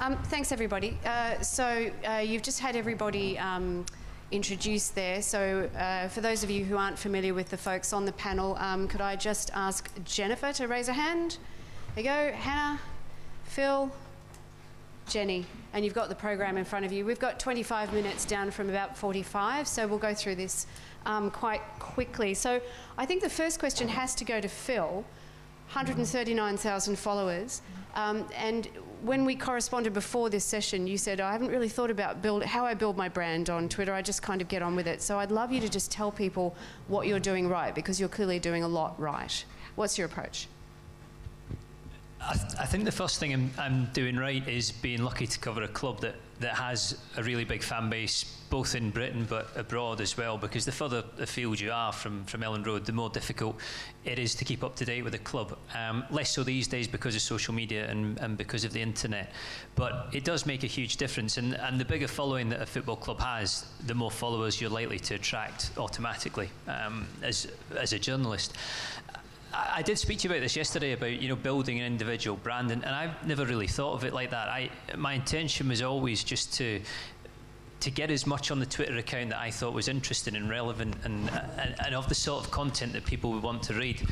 Thanks, everybody. You've just had everybody introduced there. So for those of you who aren't familiar with the folks on the panel, could I just ask Jennifer to raise a hand? There you go. Hannah, Phil, Jenny, and you've got the program in front of you. We've got 25 minutes down from about 45, so we'll go through this quite quickly. So I think the first question has to go to Phil. 139,000 followers, and when we corresponded before this session, you said, I haven't really thought about how I build my brand on Twitter, I just kind of get on with it. So I'd love you to just tell people what you're doing right, because you're clearly doing a lot right. What's your approach? I think the first thing I'm doing right is being lucky to cover a club that has a really big fan base, both in Britain but abroad as well, because the further afield you are from Elland Road, the more difficult it is to keep up to date with the club. Less so these days because of social media and because of the internet. But it does make a huge difference, and the bigger following that a football club has, the more followers you're likely to attract automatically as a journalist. I did speak to you about this yesterday, about building an individual brand, and I've never really thought of it like that. My intention was always just to get as much on the Twitter account that I thought was interesting and relevant and of the sort of content that people would want to read,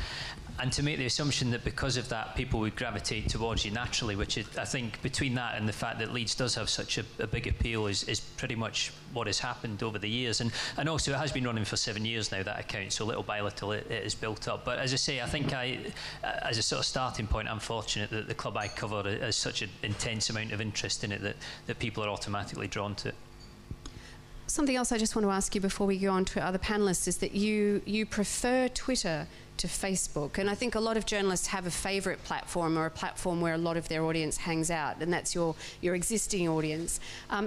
and to make the assumption that because of that people would gravitate towards you naturally, which is, I think, between that and the fact that Leeds does have such a big appeal is pretty much what has happened over the years, and also it has been running for 7 years now, that account, so little by little it has built up. But as I say, I think as a sort of starting point, I'm fortunate that the club I cover has such an intense amount of interest in it that people are automatically drawn to it. Something else I just want to ask you before we go on to other panellists is that you prefer Twitter to Facebook, and I think a lot of journalists have a favourite platform or a platform where a lot of their audience hangs out, and that's your existing audience.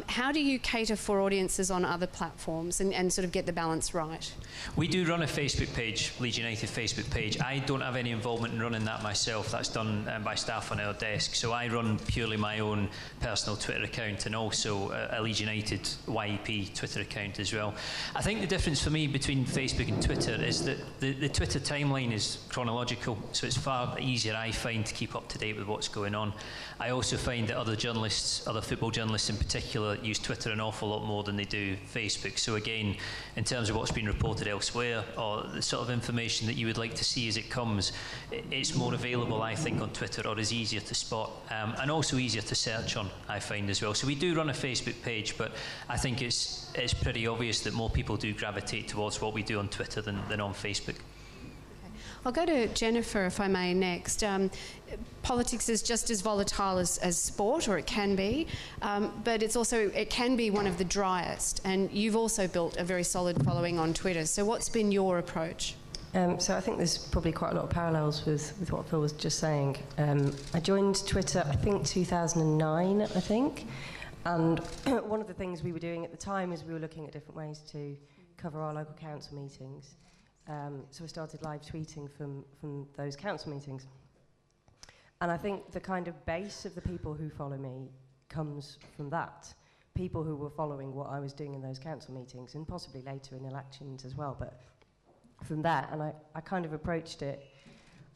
How do you cater for audiences on other platforms and sort of get the balance right? We do run a Facebook page, Leeds United Facebook page. I don't have any involvement in running that myself. That's done by staff on our desk, so I run purely my own personal Twitter account and also a Leeds United YEP Twitter account as well. I think the difference for me between Facebook and Twitter is that the Twitter timeline is chronological, so it's far easier, I find, to keep up to date with what's going on. I also find that other football journalists in particular, use Twitter an awful lot more than they do Facebook. So again, in terms of what's been reported elsewhere or the sort of information that you would like to see as it comes, it's more available, I think, on Twitter, or is easier to spot, and also easier to search on, I find, as well. So we do run a Facebook page, but I think it's pretty obvious that more people do gravitate towards what we do on Twitter than on Facebook. I'll go to Jennifer, if I may, next. Politics is just as volatile as sport, or it can be, but it can be one of the driest, and you've also built a very solid following on Twitter. So what's been your approach? So I think there's probably quite a lot of parallels with what Phil was just saying. I joined Twitter, I think, 2009, and one of the things we were doing at the time is we were looking at different ways to cover our local council meetings. So I started live tweeting from those council meetings. And I think the kind of base of the people who follow me comes from that. People who were following what I was doing in those council meetings, and possibly later in elections as well, but from that. And I kind of approached it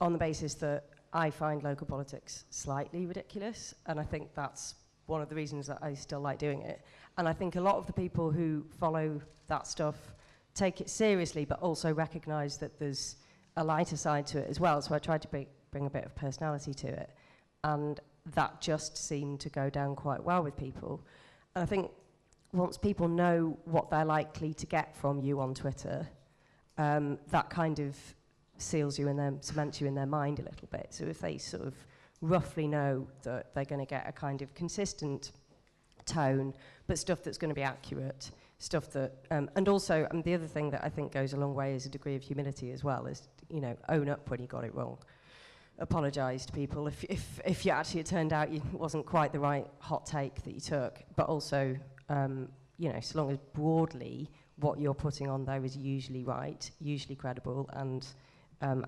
on the basis that I find local politics slightly ridiculous, and I think that's one of the reasons that I still like doing it. And I think a lot of the people who follow that stuff take it seriously, but also recognise that there's a lighter side to it as well. So I tried to bring a bit of personality to it, and that just seemed to go down quite well with people. And I think once people know what they're likely to get from you on Twitter, that kind of seals you and cements you in their mind a little bit. So if they sort of roughly know that they're going to get a kind of consistent tone, but stuff that's going to be accurate, stuff that, and also, the other thing that I think goes a long way is a degree of humility as well, is, own up when you got it wrong. Apologise to people if you actually, it turned out it wasn't quite the right hot take that you took, but also, so long as broadly what you're putting on there is usually right, usually credible, and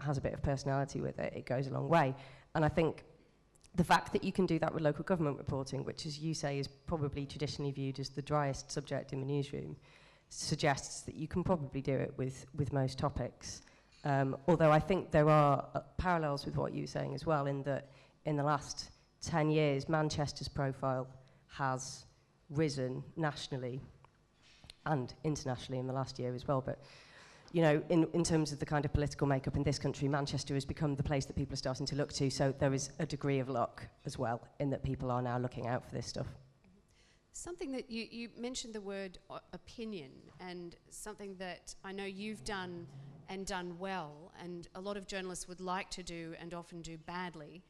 has a bit of personality with it, it goes a long way. And I think the fact that you can do that with local government reporting, which, as you say, is probably traditionally viewed as the driest subject in the newsroom, suggests that you can probably do it with most topics. Although I think there are parallels with what you were saying as well, in that in the last 10 years, Manchester's profile has risen nationally and internationally in the last year as well. But, you know, in terms of the kind of political makeup in this country, Manchester has become the place that people are starting to look to. So there is a degree of luck as well in that people are now looking out for this stuff. Something that you mentioned the word opinion, and something that I know you've done and done well, and a lot of journalists would like to do and often do badly,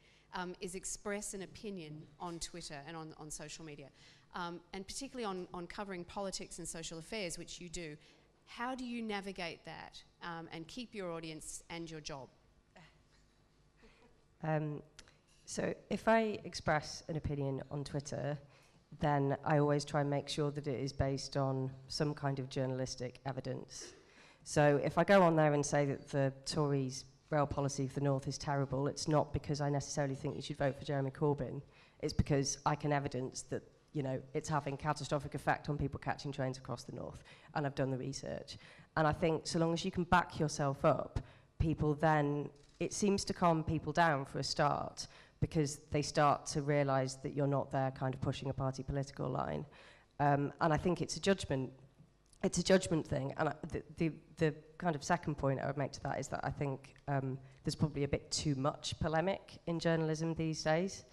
is express an opinion on Twitter and on social media. And particularly on covering politics and social affairs, which you do. How do you navigate that and keep your audience and your job? So if I express an opinion on Twitter, then I always try and make sure that it is based on some kind of journalistic evidence. So if I go on there and say that the Tories' rail policy for the North is terrible, it's not because I necessarily think you should vote for Jeremy Corbyn. It's because I can evidence that, you know, it's having catastrophic effect on people catching trains across the North, and I've done the research. And I think so long as you can back yourself up, people then, it seems to calm people down for a start, because they start to realise that you're not there kind of pushing a party political line. And I think it's a judgment thing. And the kind of second point I would make to that is that I think there's probably a bit too much polemic in journalism these days.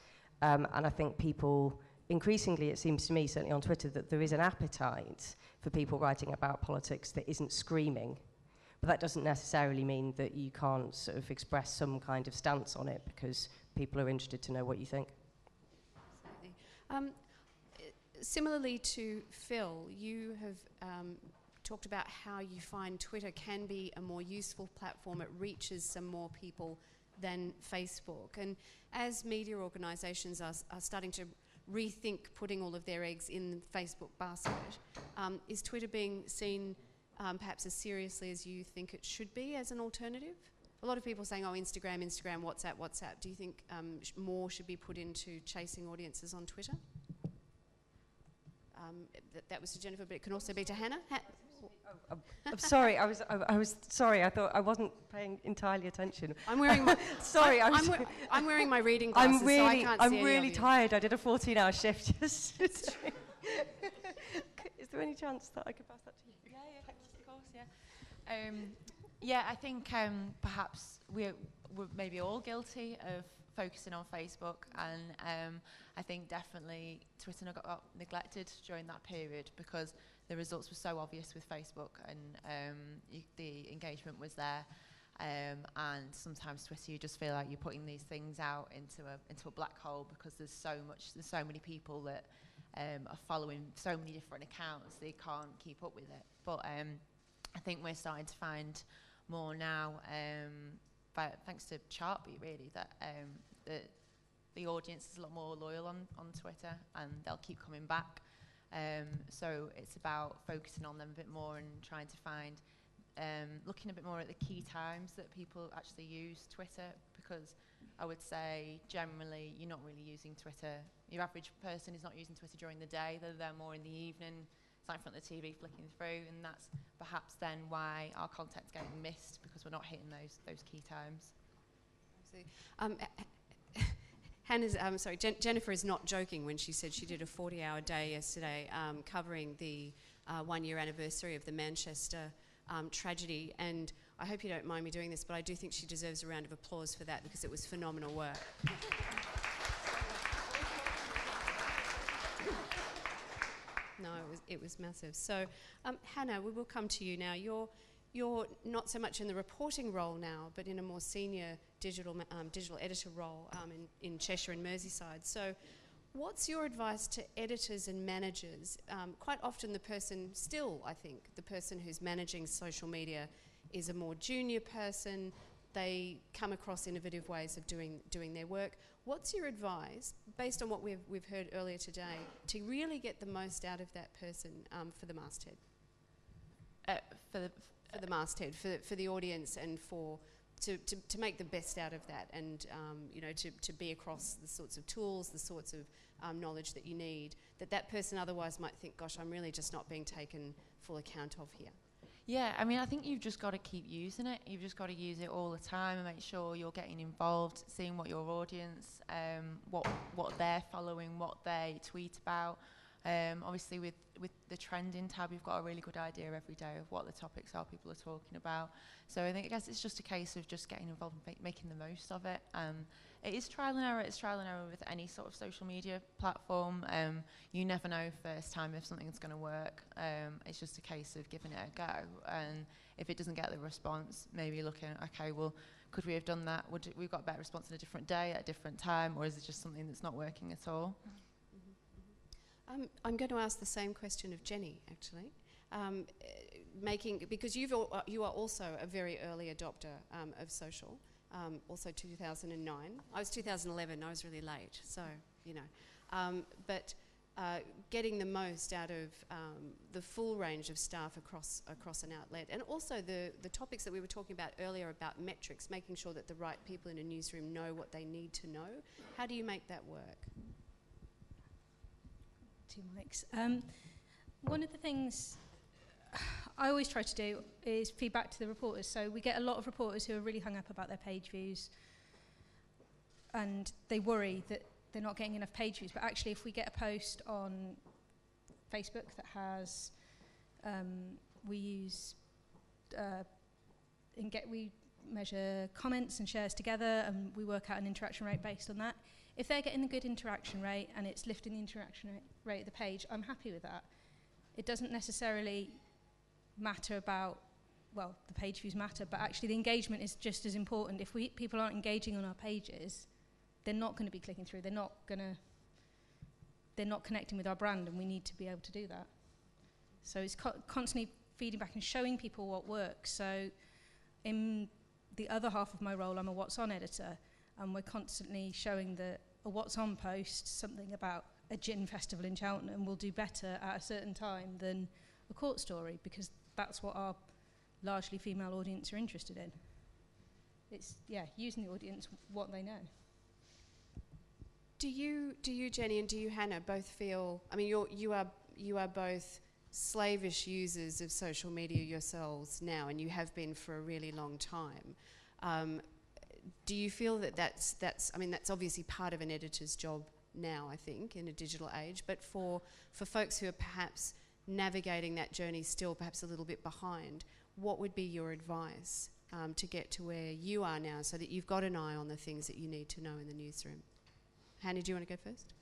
And I think people, increasingly it seems to me, certainly on Twitter, that there is an appetite for people writing about politics that isn't screaming. But that doesn't necessarily mean that you can't sort of express some kind of stance on it, because people are interested to know what you think. Absolutely. Similarly to Phil, you have talked about how you find Twitter can be a more useful platform. It reaches some more people than Facebook. And as media organisations are starting to rethink putting all of their eggs in the Facebook basket, is Twitter being seen perhaps as seriously as you think it should be as an alternative? A lot of people saying, oh, Instagram, WhatsApp. Do you think more should be put into chasing audiences on Twitter? That was to Jennifer, but it can also be to Hannah. I'm sorry. I was sorry. I thought I wasn't paying entirely attention. I'm wearing my sorry. I'm wearing my reading glasses, so I can't see any I'm really of you. tired. I did a 14-hour shift. Is there any chance that I could pass that to you? Yeah, of course, yeah. Yeah, I think perhaps we're maybe all guilty of focusing on Facebook, and I think definitely Twitter got neglected during that period because the results were so obvious with Facebook, and the engagement was there. And sometimes Twitter, you just feel like you're putting these things out into a black hole because there's so many people that are following so many different accounts, they can't keep up with it. But I think we're starting to find more now, thanks to Chartbeat really, that the audience is a lot more loyal on Twitter, and they'll keep coming back. So it's about focusing on them a bit more and trying to find, looking a bit more at the key times that people actually use Twitter, because I would say generally you're not really using Twitter. Your average person is not using Twitter during the day, they're there more in the evening, it's like in front of the TV flicking through, and that's perhaps then why our content's getting missed, because we're not hitting those key times. Hannah's, Jennifer is not joking when she said she did a 40-hour day yesterday covering the 1-year anniversary of the Manchester tragedy, and I hope you don't mind me doing this, but I do think she deserves a round of applause for that, because it was phenomenal work. No, it was massive. So, Hannah, we will come to you now. You're not so much in the reporting role now, but in a more senior digital editor role in Cheshire and Merseyside. So what's your advice to editors and managers? Quite often the person who's managing social media is a more junior person. They come across innovative ways of doing their work. What's your advice, based on what we've heard earlier today, to really get the most out of that person for the masthead? For the masthead, for the audience, and to make the best out of that, and to be across the sorts of tools, the sorts of knowledge that you need, that person otherwise might think, gosh, I'm really just not being taken full account of here. Yeah, I mean, I think you've just got to keep using it. You've just got to use it all the time and make sure you're getting involved, seeing what your audience, what they're following, what they tweet about. Obviously, with the trending tab, you've got a really good idea every day of what the topics are people are talking about. So I guess it's just a case of just getting involved and making the most of it. It is trial and error. It's trial and error with any sort of social media platform. You never know first time if something's going to work. It's just a case of giving it a go. And if it doesn't get the response, maybe looking, okay, well, could we have done that? Would we've got a better response at a different day, at a different time, or is it just something that's not working at all? I'm going to ask the same question of Jenny, actually. Because you are also a very early adopter of social, also 2009. I was 2011, I was really late, so, you know. But getting the most out of the full range of staff across an outlet, and also the topics that we were talking about earlier about metrics, making sure that the right people in a newsroom know what they need to know. How do you make that work? Two mics. One of the things I always try to do is feedback to the reporters. So we get a lot of reporters who are really hung up about their page views, and they worry that they're not getting enough page views. But actually, if we get a post on Facebook that has, we measure comments and shares together, and we work out an interaction rate based on that. If they're getting a good interaction rate and it's lifting the interaction rate of the page, I'm happy with that. It doesn't necessarily matter about, well, the page views matter, but actually the engagement is just as important. If people aren't engaging on our pages, they're not going to be clicking through. They're not connecting with our brand, and we need to be able to do that. So it's constantly feeding back and showing people what works. So in the other half of my role, I'm a What's On editor, and we're constantly showing that a What's On post, something about a gin festival in Cheltenham, will do better at a certain time than a court story, because that's what our largely female audience are interested in. It's, yeah, using the audience what they know. Do you, Jenny, and do you, Hannah, both feel, I mean, you are both slavish users of social media yourselves now, and you have been for a really long time. Do you feel that that's obviously part of an editor's job now, I think, in a digital age, but for folks who are perhaps navigating that journey still perhaps a little bit behind, what would be your advice to get to where you are now, so that you've got an eye on the things that you need to know in the newsroom? Hannah, do you want to go first?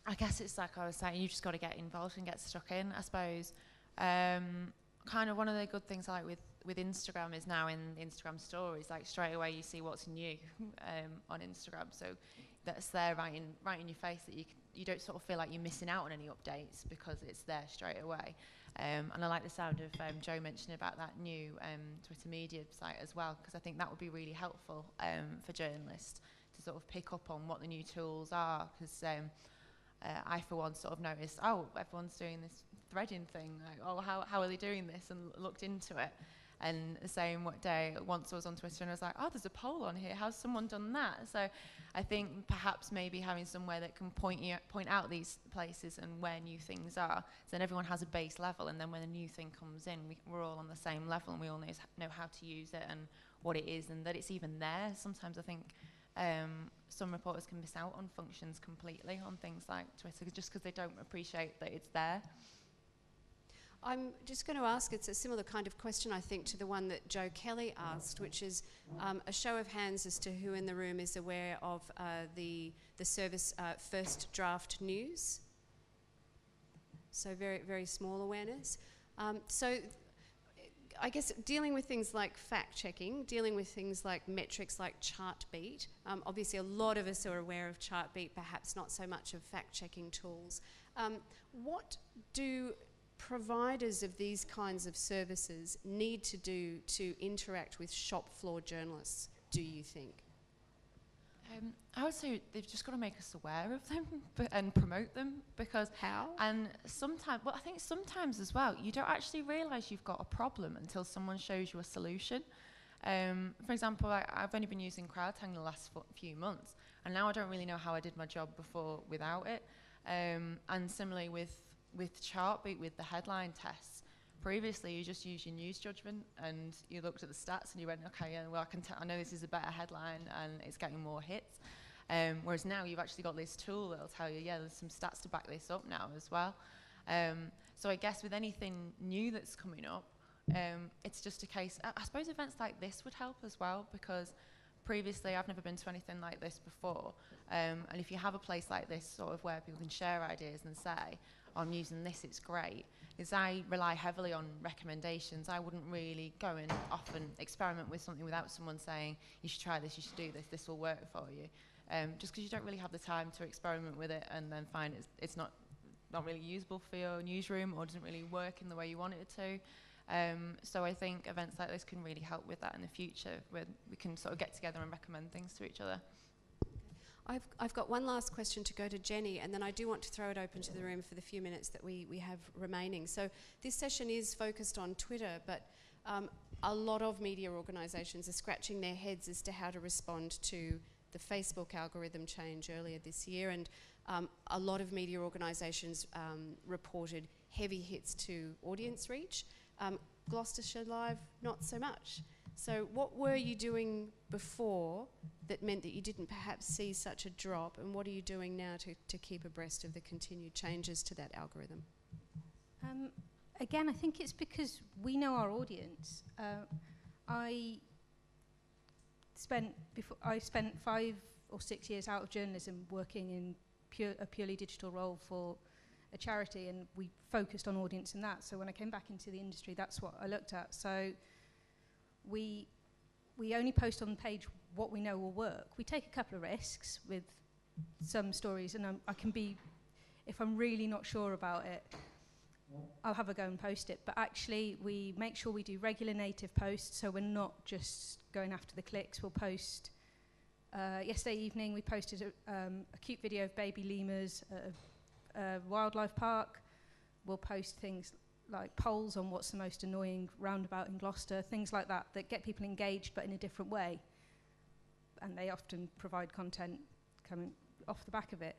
I guess it's like I was saying, you've just got to get involved and get stuck in, I suppose. Kind of one of the good things I like with Instagram is now in Instagram stories, like straight away you see what's new on Instagram. So that's there right in your face, that you don't sort of feel like you're missing out on any updates because it's there straight away. And I like the sound of Joe mentioning about that new Twitter media site as well, because I think that would be really helpful for journalists to sort of pick up on what the new tools are, because I for one sort of noticed, oh, everyone's doing this threading thing, like, oh, how are they doing this, and looked into it. And the same day, once I was on Twitter and I was like, oh, there's a poll on here, how's someone done that? So I think perhaps maybe having somewhere that can point out these places and where new things are, so then everyone has a base level, and then when a new thing comes in, we're all on the same level, and we all know how to use it and what it is, and that it's even there. Sometimes I think some reporters can miss out on functions completely on things like Twitter, just because they don't appreciate that it's there. I'm just going to ask, it's a similar kind of question, I think, to the one that Joe Kelly asked, which is a show of hands as to who in the room is aware of the service First Draft News. So very, very small awareness. So I guess dealing with things like fact-checking, dealing with things like metrics like Chartbeat. Obviously, a lot of us are aware of Chartbeat, perhaps not so much of fact-checking tools. What do providers of these kinds of services need to do to interact with shop floor journalists, do you think? I would say they've just got to make us aware of them and promote them, because... How? And sometimes, well, I think sometimes as well, you don't actually realise you've got a problem until someone shows you a solution. For example, I've only been using CrowdTang the last few months, and now I don't really know how I did my job before without it. And similarly with Chartbeat, with the headline tests, previously you just use your news judgment and you looked at the stats and you went, okay, yeah, well, I know this is a better headline and it's getting more hits. Whereas now you've actually got this tool that'll tell you, yeah, there's some stats to back this up now as well. So I guess with anything new that's coming up, it's just a case, I suppose events like this would help as well, because previously I've never been to anything like this before. And if you have a place like this sort of where people can share ideas and say, I'm using this, it's great, is I rely heavily on recommendations. I wouldn't really go and often experiment with something without someone saying, you should try this, you should do this, this will work for you. Just because you don't really have the time to experiment with it and then find it's not really usable for your newsroom or doesn't really work in the way you want it to. So I think events like this can really help with that in the future, where we can sort of get together and recommend things to each other. I've got one last question to go to Jenny, and then I do want to throw it open to the room for the few minutes that we have remaining. So this session is focused on Twitter, but a lot of media organisations are scratching their heads as to how to respond to the Facebook algorithm change earlier this year, and a lot of media organisations reported heavy hits to audience reach. Gloucestershire Live, not so much. So what were you doing before that meant that you didn't perhaps see such a drop, and what are you doing now to keep abreast of the continued changes to that algorithm? Again, I think it's because we know our audience. I spent 5 or 6 years out of journalism working in a purely digital role for a charity, and we focused on audience in that. So when I came back into the industry, that's what I looked at. So we only post on the page what we know will work. We take a couple of risks with some stories, and I can be, if I'm really not sure about it, I'll have a go and post it. But actually, we make sure we do regular native posts, so we're not just going after the clicks. We'll post. Yesterday evening, we posted a cute video of baby lemurs at a wildlife park. We'll post things like polls on what's the most annoying roundabout in Gloucester, things like that get people engaged but in a different way. And they often provide content coming off the back of it.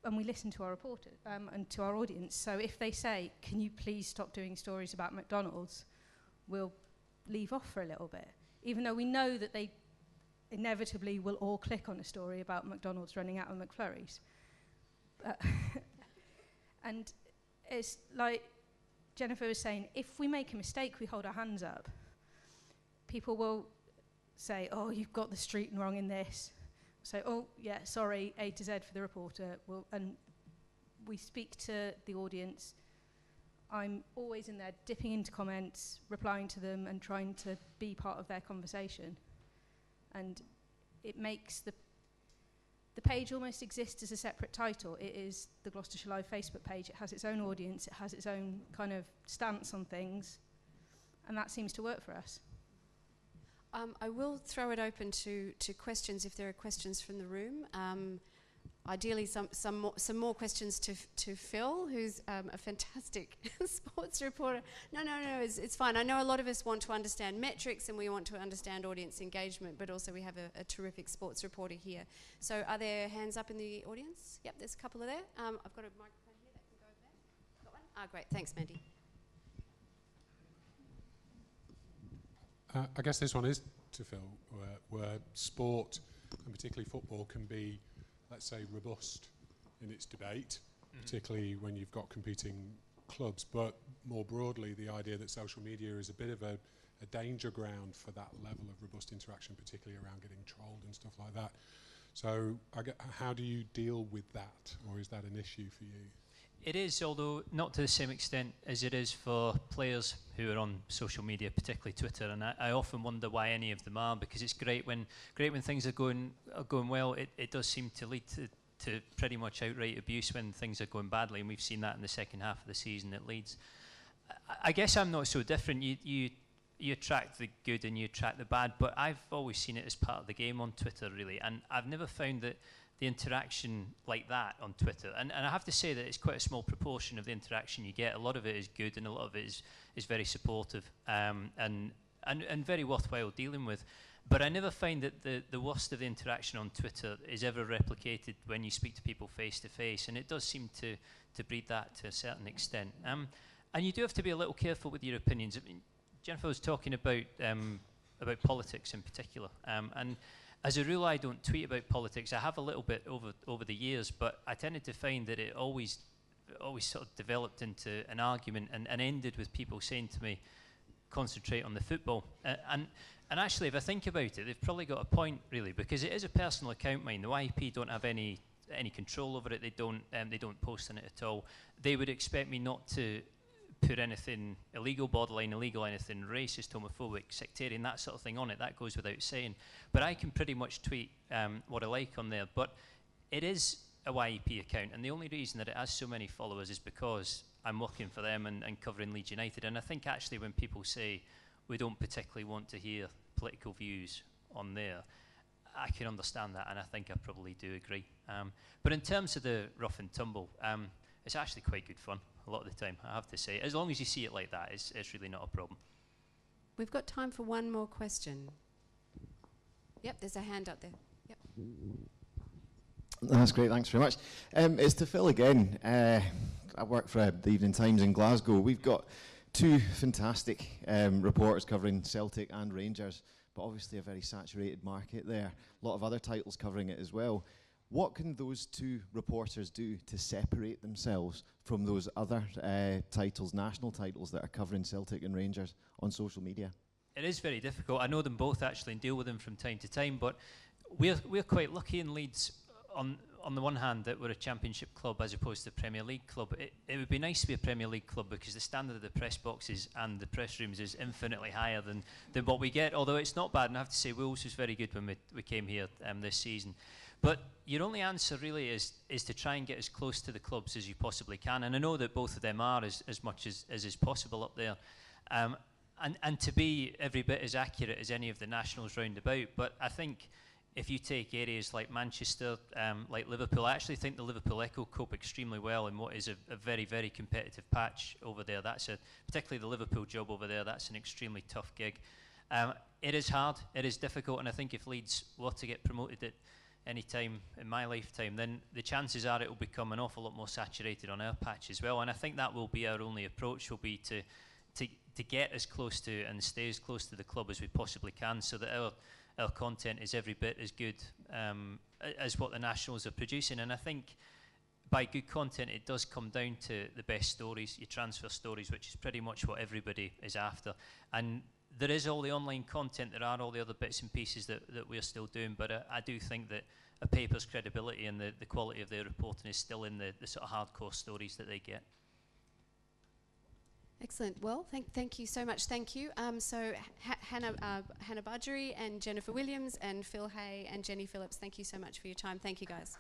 And we listen to our reporters and to our audience. So if they say, can you please stop doing stories about McDonald's, we'll leave off for a little bit. Even though we know that they inevitably will all click on a story about McDonald's running out of McFlurries. And it's like Jennifer was saying, if we make a mistake, we hold our hands up. People will say, oh, you've got the street wrong in this. So, oh, yeah, sorry, A to Z for the reporter. And we speak to the audience. I'm always in there dipping into comments, replying to them and trying to be part of their conversation. And it makes the page almost exists as a separate title. It is the Gloucestershire Live Facebook page. It has its own audience. It has its own kind of stance on things. And that seems to work for us. I will throw it open to questions if there are questions from the room. Ideally, some more questions to Phil, who's a fantastic sports reporter. No, it's fine. I know a lot of us want to understand metrics and we want to understand audience engagement, but also we have a terrific sports reporter here. So are there hands up in the audience? Yep, there's a couple of there. I've got a microphone here that can go over there. Got one? Great. Thanks, Mandy. I guess this one is to Phil, where sport, and particularly football, can be, let's say, robust in its debate, particularly when you've got competing clubs, but more broadly, the idea that social media is a bit of a danger ground for that level of robust interaction, particularly around getting trolled and stuff like that. So how do you deal with that, or is that an issue for you? It is, although not to the same extent as it is for players who are on social media, particularly Twitter. And I often wonder why any of them are, because it's great when things are going well. It does seem to lead to pretty much outright abuse when things are going badly, and we've seen that in the second half of the season at Leeds. I guess I'm not so different. You attract the good and you attract the bad, but I've always seen it as part of the game on Twitter, really, and I've never found that the interaction like that on Twitter, and I have to say that it's quite a small proportion of the interaction you get. A lot of it is good and a lot of it is very supportive and very worthwhile dealing with. But I never find that the worst of the interaction on Twitter is ever replicated when you speak to people face to face, and it does seem to breed that to a certain extent. And you do have to be a little careful with your opinions. I mean, Jennifer was talking about politics in particular, and as a rule, I don't tweet about politics. I have a little bit over the years, but I tended to find that it always sort of developed into an argument and ended with people saying to me, concentrate on the football. And actually, if I think about it, they've probably got a point, really, because it is a personal account mine. The YP don't have any control over it. They don't post on it at all. They would expect me not to put anything illegal, borderline illegal, anything racist, homophobic, sectarian, that sort of thing on it. That goes without saying. But I can pretty much tweet what I like on there. But it is a YEP account, and the only reason that it has so many followers is because I'm working for them and covering Leeds United. And I think actually when people say we don't particularly want to hear political views on there, I can understand that, and I think I probably do agree. But in terms of the rough and tumble, it's actually quite good fun a lot of the time, I have to say. As long as you see it like that, it's really not a problem. We've got time for one more question. Yep, there's a hand up there. Yep. That's great, thanks very much. It's to Phil again. I work for the Evening Times in Glasgow. We've got two fantastic reporters covering Celtic and Rangers, but obviously a very saturated market there. A lot of other titles covering it as well. What can those two reporters do to separate themselves from those other titles, national titles, that are covering Celtic and Rangers on social media? It is very difficult. I know them both actually and deal with them from time to time, but we're quite lucky in Leeds on the one hand that we're a Championship club as opposed to a Premier League club. It would be nice to be a Premier League club because the standard of the press boxes and the press rooms is infinitely higher than what we get, although it's not bad. And I have to say Wolves was very good when we came here this season. But your only answer really is to try and get as close to the clubs as you possibly can. And I know that both of them are as much as is possible up there. And to be every bit as accurate as any of the nationals round about. But I think if you take areas like Manchester, like Liverpool, I actually think the Liverpool Echo cope extremely well in what is a very, very competitive patch over there. Particularly the Liverpool job over there, that's an extremely tough gig. It is hard, it is difficult, and I think if Leeds were to get promoted at any time in my lifetime, then the chances are it will become an awful lot more saturated on our patch as well. And I think that will be our only approach, will be to get as close to and stay as close to the club as we possibly can, so that our content is every bit as good as what the nationals are producing. And I think by good content, it does come down to the best stories, your transfer stories, which is pretty much what everybody is after. And there is all the online content, there are all the other bits and pieces that we're still doing, but I do think that a paper's credibility and the quality of their reporting is still in the sort of hardcore stories that they get. Excellent. Well, thank you so much. Thank you. So Hannah Budgery and Jennifer Williams and Phil Hay and Jenny Phillips, thank you so much for your time. Thank you, guys.